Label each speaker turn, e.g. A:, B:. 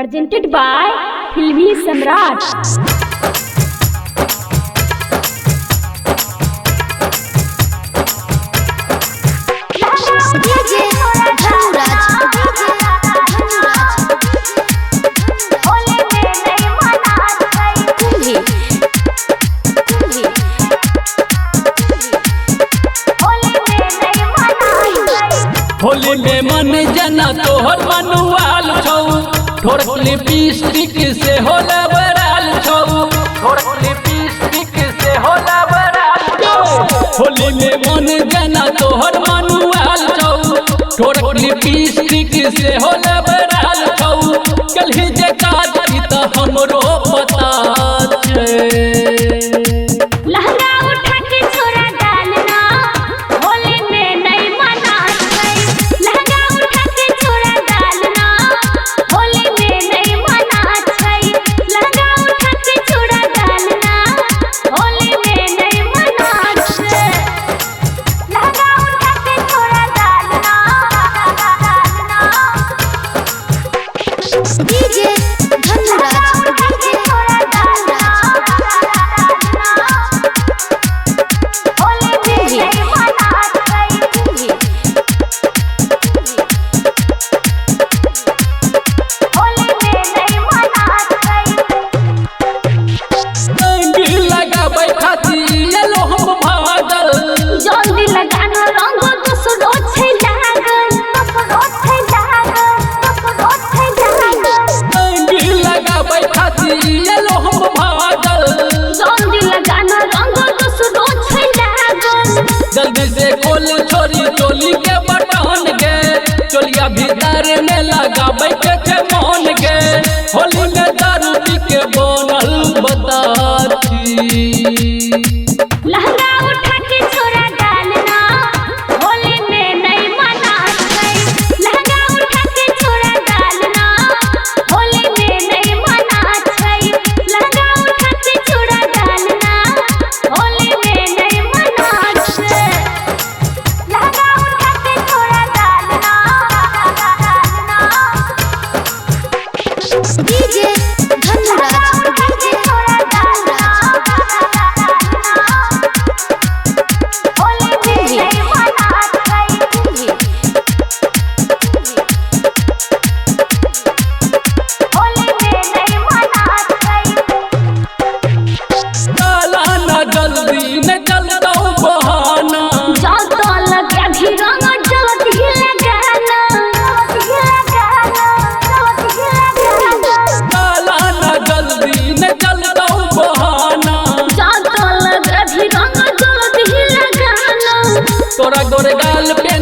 A: presented by Filmi Samrat.
B: Holi में मन जना तोहर मनुआल छौ थोड़ लिपस्टिक से होला बराल छौ थोड़ लिपस्टिक से होला बराल छौ होली में मन जना तोहर मनुआल छौ थोड़ लिपस्टिक से होला बराल छौ कलही जे काज की त हमरो पता छे जल्दी से खोल छोरी चोली के बटन के चोलिया भीतर में लगाबै के छे मन के होली में दारू पी के बनल बताछी तोरा गोरे गाल पे